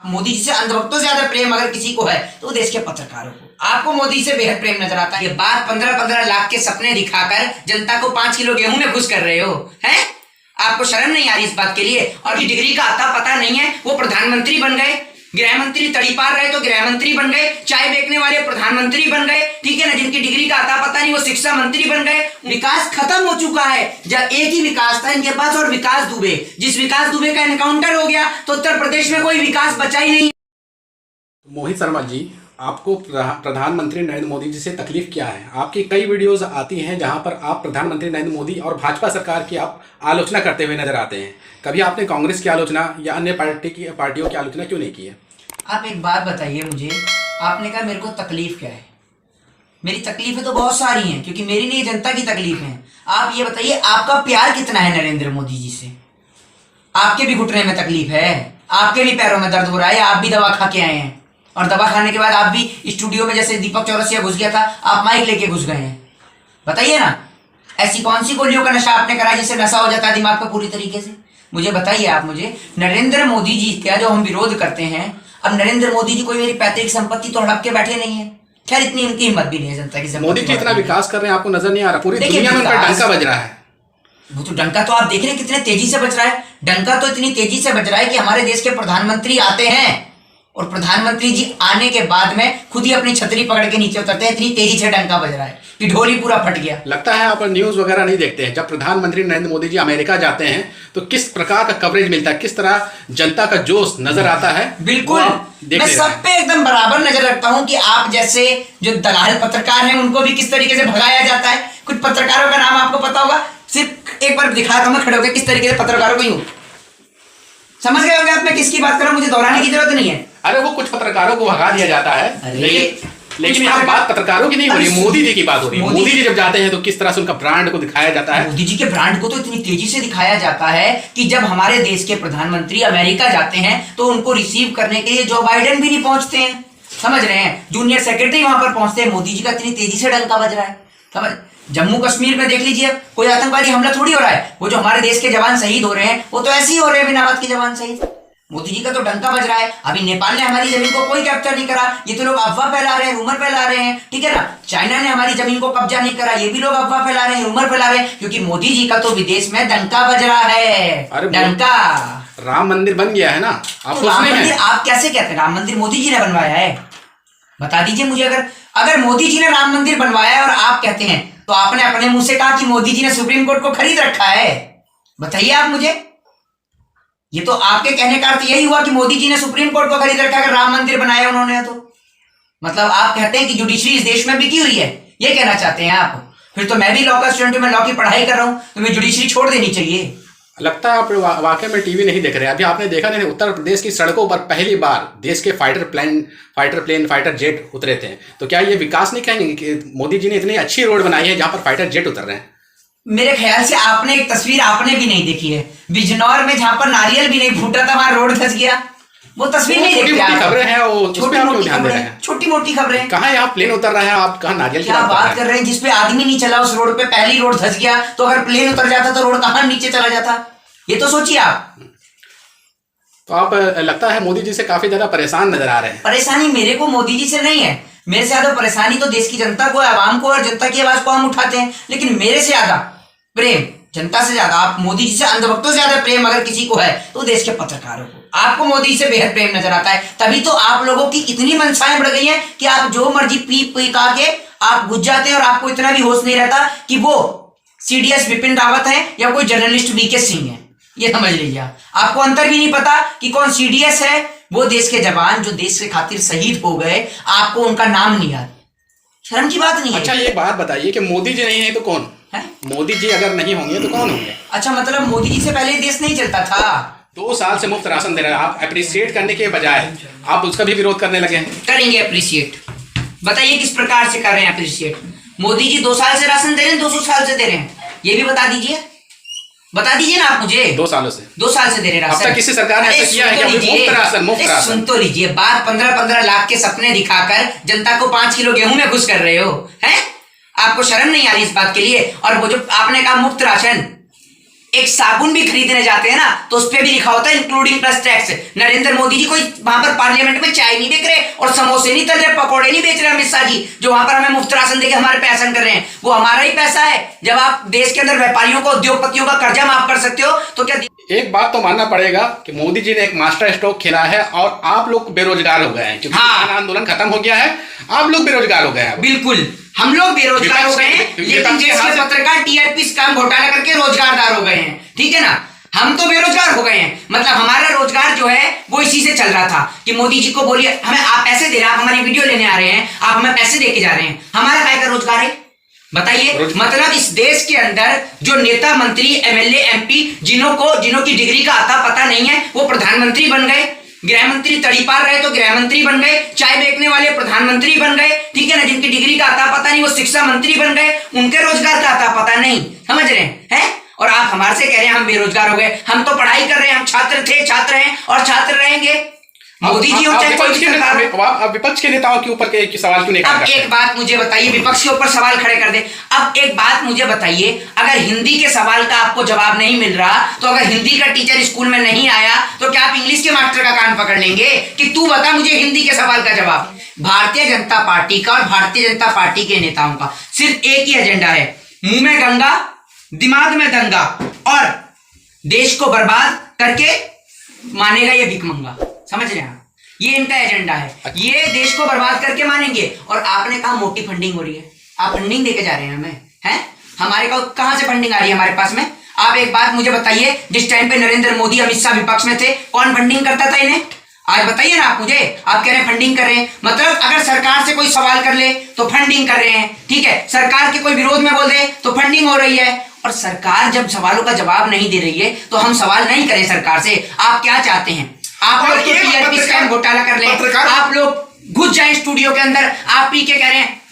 मोदी जी से अंधभक्तों से ज्यादा प्रेम अगर किसी को है तो देश के पत्रकारों को। आपको मोदी से बेहद प्रेम नजर आता है। ये बात 15-15 लाख के सपने दिखाकर जनता को 5 किलो गेहूं में खुश कर रहे हो हैं? आपको शर्म नहीं आ रही इस बात के लिए? और की डिग्री का आता पता नहीं है, वो प्रधानमंत्री बन गए, गृह मंत्री तड़ीपार रहे तो गृह मंत्री बन गए, चाय बेचने वाले प्रधानमंत्री बन गए, ठीक है ना। जिनकी डिग्री का आता पता नहीं वो शिक्षा मंत्री बन गए। विकास खत्म हो चुका है। जब एक ही विकास था इनके पास, और विकास दुबे, जिस विकास दुबे का एनकाउंटर हो गया तो उत्तर प्रदेश में कोई विकास बचा ही नहीं। मोहित शर्मा जी, आपको प्रधानमंत्री नरेंद्र मोदी जी से तकलीफ क्या है? आपकी कई वीडियोस आती हैं जहां पर आप प्रधानमंत्री नरेंद्र मोदी और भाजपा सरकार की आप आलोचना करते हुए नजर आते हैं। कभी आपने कांग्रेस की आलोचना या अन्य पार्टियों की आलोचना क्यों नहीं की है? आप एक बात बताइए मुझे, आपने कहा मेरे को तकलीफ क्या है? मेरी तकलीफें तो बहुत सारी हैं, क्योंकि मेरी नहीं जनता की तकलीफ है। आप ये बताइए आपका प्यार कितना है नरेंद्र मोदी जी से? आपके भी घुटने में तकलीफ है, आपके भी पैरों में दर्द हो रहा है, आप भी दवा खा के आए हैं, और दवा खाने के बाद आप भी स्टूडियो में जैसे दीपक चौरसिया घुस गया था, आप माइक लेके घुस गए हैं। बताइए ना, ऐसी कौन सी गोलियों का नशा आपने करा जिससे नशा हो जाता है दिमाग का पूरी तरीके से? मुझे बताइए आप मुझे। नरेंद्र मोदी जी का जो हम विरोध करते हैं, अब नरेंद्र मोदी जी कोई मेरी पैतृक संपत्ति तो हड़प के बैठे नहीं है। खैर इतनी उनकी हिम्मत भी नहीं है जनता की। मोदी जी इतना विकास कर रहे हैं, आपको नजर नहीं आ रहा? पूरी दुनिया में उनका डंका बज रहा है। वो तो डंका तो आप देख रहे हैं कितने तेजी से बज रहा है। डंका तो इतनी तेजी से बज रहा है कि हमारे देश के प्रधानमंत्री आते हैं और प्रधानमंत्री जी आने के बाद में खुद ही अपनी छतरी पकड़ के नीचे उतरते हैं। इतनी तेजी से डंका बज रहा है कि ढोल ही पूरा फट गया। लगता है आप न्यूज वगैरह नहीं देखते हैं? जब प्रधानमंत्री नरेंद्र मोदी जी अमेरिका जाते हैं तो किस प्रकार का कवरेज मिलता है, किस तरह जनता का जोश नजर आता है? बिल्कुल, मैं सब पे एकदम बराबर नजर रखता हूं कि आप जैसे जो दलाल पत्रकार हैं उनको भी किस तरीके से भगाया जाता है। कुछ पत्रकारों का नाम आपको पता होगा, सिर्फ एक बार दिखाता हूं मैं खड़े होकर किस तरीके से पत्रकारों को यूं। समझ गए होंगे आप मैं किसकी बात कर रहा हूं, मुझे दोहराने की जरूरत नहीं है। अरे वो कुछ पत्रकारों को भगा दिया जाता है, लेकिन यहाँ बात पत्रकारों की नहीं हो रही, मोदी जी की बात हो रही है। मोदी जी जब जाते हैं तो किस तरह से उनका ब्रांड को दिखाया जाता है? मोदी जी के ब्रांड को तो इतनी तेजी से दिखाया जाता है कि जब हमारे देश के प्रधानमंत्री अमेरिका जाते हैं तो उनको रिसीव करने के लिए जो बाइडेन भी नहीं पहुंचते हैं। समझ रहे हैं? जूनियर सेक्रेटरी वहां पर पहुंचते हैं। मोदी जी का इतनी तेजी से डंका बज रहा है। समझ, जम्मू कश्मीर में देख लीजिए, कोई आतंकवादी हमला थोड़ी हो रहा है। वो जो हमारे देश के जवान शहीद हो रहे हैं वो तो ऐसे ही हो रहे हैं, बिना बात के जवान शहीद। मोदी जी का तो डंका बज रहा है। अभी नेपाल ने हमारी जमीन को कोई कैप्चर नहीं करा, ये तो लोग अफवाह फैला रहे हैं, रूमर फैला रहे हैं, ठीक है ना। चाइना ने हमारी जमीन को कब्जा नहीं करा, ये भी लोग अफवाह फैला रहे हैं, रूमर फैला रहे हैं, क्योंकि मोदी जी का तो विदेश में डंका बज रहा है। डंका। राम मंदिर बन गया है ना, आप तो राम मंदिर आप कैसे कहते हैं? राम मंदिर मोदी जी ने बनवाया है? बता दीजिए मुझे। अगर मोदी जी ने राम मंदिर बनवाया है और आप कहते हैं तो आपने अपने मुंह से कहा कि मोदी जी ने सुप्रीम कोर्ट को खरीद रखा है। बताइए आप मुझे। ये तो आपके कहने का अर्थ यही हुआ कि मोदी जी ने सुप्रीम कोर्ट को खरीद रखा, अगर राम मंदिर बनाया उन्होंने तो। मतलब आप कहते हैं कि जुडिशरी इस देश में बिकी हुई है, ये कहना चाहते हैं आप? फिर तो मैं भी लॉ का स्टूडेंट हूं, मैं लॉ की पढ़ाई कर रहा हूं, तो मैं जुडिशरी छोड़ देनी चाहिए। लगता है आप वाकई में टीवी नहीं देख रहे। अभी आपने देखा नहीं, उत्तर प्रदेश की सड़कों पर पहली बार देश के फाइटर जेट उतरे थे। तो क्या ये विकास नहीं कहेंगे कि मोदी जी ने इतनी अच्छी रोड बनाई है जहां पर फाइटर जेट उतर रहे हैं? मेरे ख्याल से आपने एक तस्वीर आपने भी नहीं देखी है, बिजनौर में जहां पर नारियल भी नहीं फूटा था वहां रोड धस गया। वो तस्वीर नहीं देखी आप? खबरें हैं वो, छोटी मोटी खबरें। कहाँ यहाँ प्लेन उतर रहा है, आप कहाँ नारियल की बात कर रहे हैं? जिसपे आदमी नहीं चला उस रोड पे पहली रोड धस गया, तो अगर प्लेन उतर जाता तो रोड कहाँ नीचे चला जाता? ये तो सोचिए आप। तो आप लगता है मोदी जी से काफी ज्यादा परेशान नजर आ रहे हैं। परेशानी मेरे को मोदी जी से नहीं है, मेरे से ज्यादा परेशानी तो देश की जनता को, आवाम को, और जनता की आवाज को हम उठाते हैं। लेकिन मेरे से ज्यादा प्रेम जनता से ज्यादा, आप मोदी जी से अंधभक्तों से ज्यादा प्रेम अगर किसी को है तो देश के पत्रकारों को। आपको मोदी जी से बेहद प्रेम नजर आता है, तभी तो आप लोगों की इतनी मनसाएं बढ़ गई हैं कि आप जो मर्जी पी का के आप बुझ जाते हैं, और आपको इतना भी होश नहीं रहता कि वो सीडीएस बिपिन रावत है या कोई जर्नलिस्ट वीके सिंह है। ये समझ लीजिए, आपको अंतर भी नहीं पता कि कौन सीडीएस है। वो देश के जवान जो देश के खातिर शहीद हो गए, आपको उनका नाम नहीं याद। शर्म की बात नहीं है? अच्छा ये बात बताइए कि मोदी जी नहीं है तो कौन है? मोदी जी अगर नहीं होंगे तो कौन होंगे? अच्छा, मतलब मोदी जी से पहले देश नहीं चलता था? 2 साल से मुफ्त राशन दे रहे हैं, आप अप्रिशिएट करने के बजाय आप उसका भी विरोध करने लगे हैं। करेंगे अप्रिशिएट, बताइए किस प्रकार से कर रहे हैं अप्रिशिएट? मोदी जी 2 साल से राशन दे रहे हैं, 200 साल से दे रहे हैं, ये भी बता दीजिए ना आप मुझे। 2 सालों से 2 साल से दे रहे हैं राशन। अब तक किसी सरकार ने ऐसा किया है क्या? मुफ्त राशन। सुन तो लीजिए बात, 15-15 लाख के सपने दिखाकर जनता को 5 किलो गेहूं में खुश कर रहे हो हैं? आपको शर्म नहीं आ रही इस बात के लिए? और वो जो आपने कहा मुफ्त राशन, एक साबुन भी खरीदने जाते हैं ना तो उस पे भी लिखा होता है including plus tax. Narendra Modi ji कोई वहां पर पार्लियामेंट में चाय नहीं बेच रहे और समोसे नहीं तल रहे, पकौड़े नहीं बेच रहे अमित शाह जी, जो वहां पर हमें मुफ्त राशन देके हमारे पे एहसान कर रहे हैं। वो हमारा ही पैसा है। जब आप देश के अंदर व्यापारियों को, उद्योगपतियों का कर्जा माफ कर सकते हो तो क्या। एक बात तो मानना पड़ेगा कि मोदी जी ने एक मास्टर स्ट्रोक खेला है और आप लोग बेरोजगार हो गए हैं, क्योंकि किसान आंदोलन खत्म हो गया है, आप लोग बेरोजगार हो गए हैं। बिल्कुल, हम लोग बेरोजगार हो गए हैं, लेकिन देश के पत्रकार टीआरपी स्कैम घोटाला करके रोजगारदार हो गए हैं, ठीक है ना। हम तो बेरोजगार हो गए हैं, मतलब हमारा रोजगार जो है वो इसी से चल रहा था कि मोदी जी को बोलिए हमें आप पैसे दे रहे हैं, आप हमारी वीडियो लेने आ रहे हैं, आप हमें पैसे देके जा रहे हैं, हमारा काय का रोजगार है बताइए। मतलब इस देश के अंदर जो नेता, मंत्री, एमएलए, एमपी जिन्हों की डिग्री का आता पता नहीं है वो प्रधानमंत्री बन गए, गृह मंत्री तड़ीपार रहे तो गृह मंत्री बन गए, चाय बेचने वाले प्रधानमंत्री बन गए, ठीक है ना। जिनकी डिग्री का आता पता नहीं वो शिक्षा मंत्री बन गए, उनके रोजगार का आता पता नहीं, समझ रहे हैं। और आप हमारे से कह रहे हैं हम बेरोजगार हो गए, हम तो पढ़ाई कर रहे हैं, हम छात्र थे, छात्र हैं और छात्र रहेंगे। मोदी जी हो चाहे कोई सरकार हो। विपक्ष के नेताओं के ऊपर के सवाल क्यों नहीं अब एक बात मुझे बताइए, विपक्ष के ऊपर सवाल खड़े कर दे। अब एक बात मुझे बताइए, अगर हिंदी के सवाल का आपको जवाब नहीं मिल रहा तो अगर हिंदी का टीचर स्कूल में नहीं आया तो क्या आप इंग्लिश के मास्टर का कान पकड़ लेंगे कि तू बता मुझे हिंदी के सवाल का जवाब। भारतीय जनता पार्टी का और भारतीय जनता पार्टी के नेताओं का सिर्फ एक ही एजेंडा है, मुंह में गंगा दिमाग में दंगा, और देश को बर्बाद करके मानेगा ये भिखमंगा, समझ रहे हैं। ये इनका एजेंडा है, ये देश को बर्बाद करके मानेंगे। और आपने कहा मोटी फंडिंग हो रही है, आप फंडिंग देके जा रहे हैं हमें, हैं हमारे को कहां से फंडिंग आ रही है हमारे पास में। आप एक बात मुझे बताइए, जिस टाइम पे नरेंद्र मोदी, अमित शाह विपक्ष में थे, कौन फंडिंग करता था इन्हें? आज बताइए ना आप मुझे। आप कह रहे हैं फंडिंग कर रहे हैं, मतलब अगर सरकार से कोई सवाल कर ले तो फंडिंग कर रहे हैं, ठीक है। सरकार के कोई विरोध में बोल दे तो फंडिंग हो रही है। और सरकार जब सवालों का जवाब नहीं दे रही है तो हम सवाल नहीं करें सरकार से। आप क्या चाहते हैं? आप लोग तो टीआरपी स्कैम घोटाला कर ले, आप लोग घुस जाए स्टूडियो के अंदर, आप पी के कह रहे हैं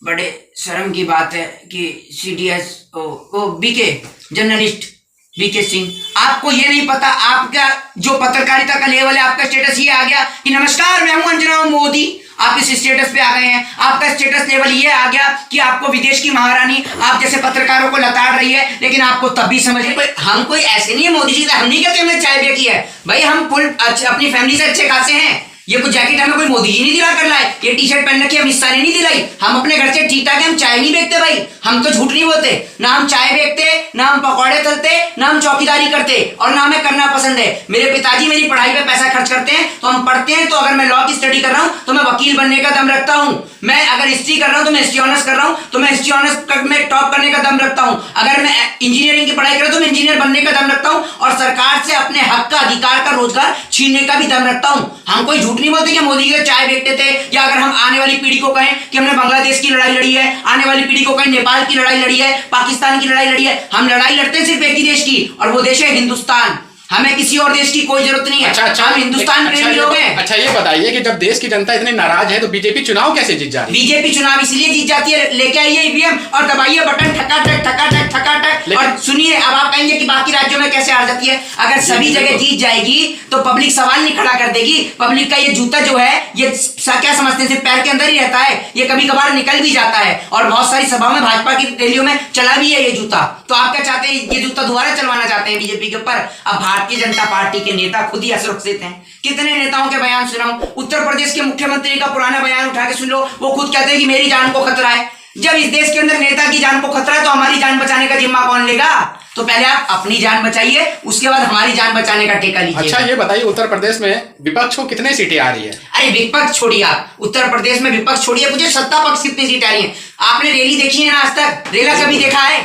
बड़े शर्म की बात है कि CDS BK journalist BK Singh, आपको ये नहीं पता आपका जो पत्रकारिता का लेवल है, आपका स्टेटस ये आ गया कि नमस्कार मैं हूं अंजना मोदी, आप इस स्टेटस पे आ गए हैं। आपका स्टेटस लेवल ये आ गया कि आपको विदेश की महारानी आप जैसे पत्रकारों को लताड़ रही है, लेकिन आपको तब भी समझ हम कोई ऐसे नहीं है मोदी जी, हम नहीं कहते हमने चाय बेची है भाई, हम फुल अपनी फैमिली से अच्छे खासे हैं। ये कुछ जैकेट हमें कोई मोदी जी नहीं दिला कर लाए, ये टी शर्ट पहन रखी अमित शाह ने नहीं दिलाई, हम अपने घर से ठीक ठाक है, हम चाय नहीं बेचते भाई, हम तो झूठ नहीं बोलते, ना हम चाय बेचते, ना हम पकौड़े तलते, ना हम चौकीदारी करते, और ना हमें करना पसंद है। मेरे पिताजी मेरी पढ़ाई पे पैसा खर्च करते हैं तो हम पढ़ते हैं, तो अगर मैं लॉ की स्टडी कर रहा हूं तो मैं वकील बनने का दम रखता हूं, मैं अगर हिस्ट्री कर रहा हूं तो मैं हिस्ट्री ऑनर्स कर रहा हूं तो मैं हिस्ट्री ऑनर्स में टॉप करने का दम रखता हूं, अगर मैं इंजीनियरिंग की पढ़ाई कर रहा हूं तो मैं इंजीनियर बनने का दम रखता हूं, और सरकार से अपने हक का, अधिकार का, रोजगार छीनने का भी दम रखता हूं। हम कोई झूठ नहीं बोलते कि मोदी जी चाय बेचते थे, या अगर हम आने वाली पीढ़ी को कहें कि हमने बांग्लादेश की लड़ाई लड़ी है, आने वाली पीढ़ी को कहें नेपाल की लड़ाई लड़ी है, पाकिस्तान की लड़ाई लड़ी है, हम लड़ाई लड़ते हैं सिर्फ एक ही देश की, और वो देश है हिंदुस्तान। हमें किसी और देश की कोई जरूरत नहीं है। अच्छा, हम हिंदुस्तान प्रेमी लोग हैं। अच्छा ये बताइए कि जब देश की जनता इतनी नाराज है तो बीजेपी चुनाव कैसे जीत जा रही है? बीजेपी चुनाव इसलिए जीत जाती है, लेके आइए ईवीएम और दबाइए बटन, ठकाठक ठकाठक ठकाठक, और सुनिए अब आप कहेंगे कि बाकी राज्यों में कैसे हार जाती है। अगर सभी जगह जीत जाएगी तो पब्लिक सवाल नहीं खड़ा कर देगी। पब्लिक का ये जूता जो है ये क्या समझते हैं, सिर्फ पैर के अंदर ही रहता है, ये कभी कभार निकल भी जाता है, और बहुत सारी सभाओं में, भाजपा की रैलियों में चला भी है ये जूता। तो आप क्या चाहते हैं, ये जूता दोबारा चलवाना चाहते हैं बीजेपी के ऊपर? अब भारतीय जनता पार्टी के नेता खुद ही असुरक्षित हैं। कितने नेताओं के बयान सुनाऊं? उत्तर प्रदेश के मुख्यमंत्री का पुराना बयान उठा के सुन लो, वो खुद कहते हैं कि मेरी जान को खतरा है। जब इस देश के अंदर नेता की जान को खतरा है तो हमारी जान बचाने का जिम्मा कौन लेगा? तो पहले आप अपनी जान बचाइए, उसके बाद हमारी जान बचाने का ठेका लीजिए। अच्छा ये बताइए, उत्तर प्रदेश में विपक्ष को कितने सीटें आ रही है? अरे विपक्ष छोड़िए, आप उत्तर प्रदेश में विपक्ष छोड़िए, मुझे सत्ता पक्ष कितनी सीट आ रही है? आपने रैली देखी है ना आज तक? रेला कभी देखा है?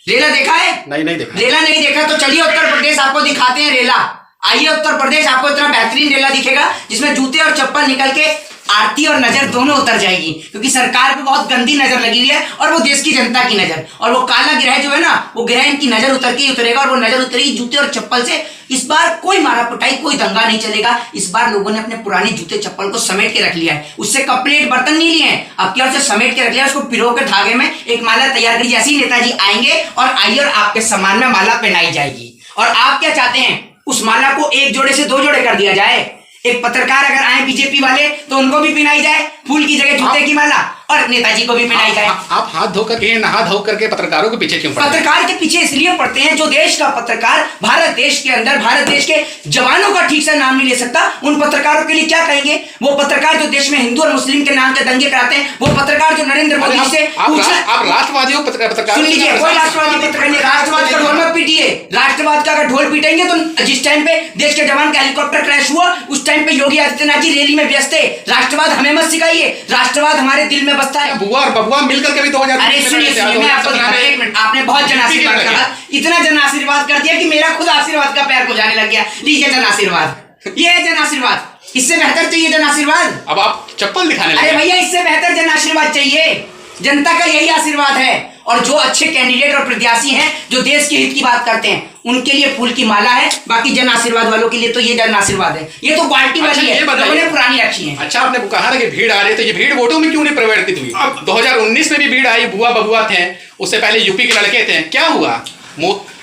रेला देखा है? नहीं देखा। रेला नहीं देखा तो चलिए उत्तर प्रदेश आपको दिखाते हैं रेला। आइए उत्तर प्रदेश, आपको इतना बेहतरीन रेला दिखेगा जिसमें जूते और चप्पल निकल के आरती और नजर दोनों उतर जाएगी, क्योंकि सरकार पे बहुत गंदी नजर लगी हुई है और वो देश की जनता की नजर, और वो काला ग्रह जो है ना, वो ग्रह इनकी नजर उतर के ही उतरेगा, और वो नजर उतरेगी जूते और चप्पल से। इस बार कोई मारा पिटाई, कोई दंगा नहीं चलेगा। इस बार लोगों ने अपने पुराने जूते चप्पल को समेट के रख लिया है, उससे कप प्लेट बर्तन नहीं लिए हैं, अब क्या उसे समेट के रख लिया, उसको पिरो के धागे में एक माला तैयार करी, जैसे ही नेताजी आएंगे और आपके सम्मान में माला पहनाई जाएगी। और आप क्या चाहते हैं, उस माला को एक जोड़े से 2 जोड़े कर दिया जाए। एक पत्रकार अगर आए बीजेपी वाले तो उनको भी पहनाई जाए फूल की जगह जूते की माला, और नेताजी को भी पिटाई का है। आप हाथ धो करके नहा धो करके पत्रकारों के पीछे क्यों पड़ते हैं? पत्रकार के पीछे इसलिए पड़ते हैं जो देश का पत्रकार भारत देश के अंदर भारत देश के जवानों का ठीक से नाम नहीं ले सकता, उन पत्रकारों के लिए क्या कहेंगे? वो पत्रकार जो देश में हिंदू और मुस्लिम के नाम के दंगे कराते हैं, वो पत्रकार जो नरेंद्र मोदी से आप राष्ट्रवादियों पत्रकार सुन लीजिए, कोई राष्ट्रवादी पत्रकार नहीं, राष्ट्रवाद का ढोल मत पीटिए। राष्ट्रवाद का अगर ढोल पीटेंगे तो जिस टाइम पे देश के जवान का हेलीकॉप्टर क्रैश हुआ उस टाइम पे योगी आदित्यनाथ जी रैली में व्यस्त थे। राष्ट्रवाद हमें मत सिखाइए, राष्ट्रवाद हमारे दिल में बसता है। बुआ और बबुआ मिलकर के भी 2000। अरे सुनिए मैं आपको एक मिनट, आपने बहुत जन आशीर्वाद कहा, इतना जन आशीर्वाद कर दिया कि मेरा खुद आशीर्वाद का पैर को जाने लग गया। लीजिए जन आशीर्वाद, ये है जन आशीर्वाद, इससे बेहतर चाहिए जन आशीर्वाद? अब आप चप्पल दिखाने लगे। अरे भैया इससे बेहतर जन आशीर्वाद चाहिए, जनता का यही आशीर्वाद है। और जो अच्छे कैंडिडेट और प्रत्याशी हैं जो देश के हित की बात करते हैं उनके लिए फूल की माला है, बाकी जन आशीर्वाद वालों के लिए तो ये जन आशीर्वाद है, ये तो क्वालिटी वाली है, लोगों ने पुरानी रखी है। अच्छा आपने कहा ना कि भीड़ आ रही, तो ये भीड़ वोटों में क्यों नहीं परिवर्तित हुई? 2019 में भी भीड़ आई, बुआ बबुआ थे, उससे पहले यूपी के लड़के थे, क्या हुआ?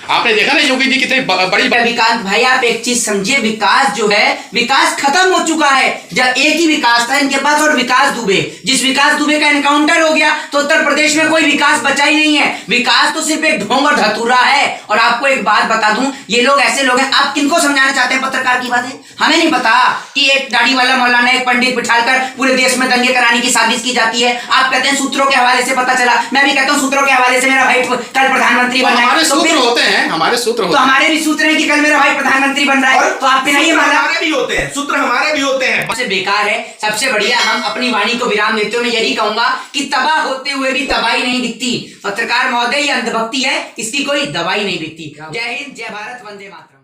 आपने देखा ना योगी जी कितनी बड़ी। विकास भाई आप एक चीज समझिए, विकास जो है विकास खत्म हो चुका है। जब एक ही विकास था इनके पास और विकास दुबे, जिस विकास दुबे का एनकाउंटर हो गया तो उत्तर प्रदेश में कोई विकास बचा ही नहीं है। विकास तो सिर्फ एक ढोंग और धतूरा है। और आपको एक बात बता दूं, ये लोग ऐसे लोग हैं, आप किनको समझाना चाहते हैं पत्रकार की बातें? हमें नहीं पता कि एक दाढ़ी वाला मौलाना एक पंडित बिठाकर पूरे देश में दंगे कराने की साजिश की जाती है। आप कहते हैं सूत्रों के हवाले से पता चला, मैं भी कहता हूँ सूत्रों के हवाले से मेरा भाई कल प्रधानमंत्री बन रहा है। सूत्र होते हैं, हमारे सूत्र होते हैं, तो हमारे भी सूत्र हैं कि कल मेरा भाई प्रधानमंत्री बन रहा है, तो आप भी नहीं माना। हमारे भी होते हैं सूत्र, हमारे भी होते हैं। सबसे बेकार है, सबसे बढ़िया। हम अपनी वाणी को विराम देते हुए मैं यही कहूंगा कि तबाह होते हुए भी तबाही नहीं दिखती। पत्रकार महोदय ये अंधभक्ति है, इसकी कोई दवाई नहीं दिखती। जय हिंद, जय भारत, वंदे मातरम।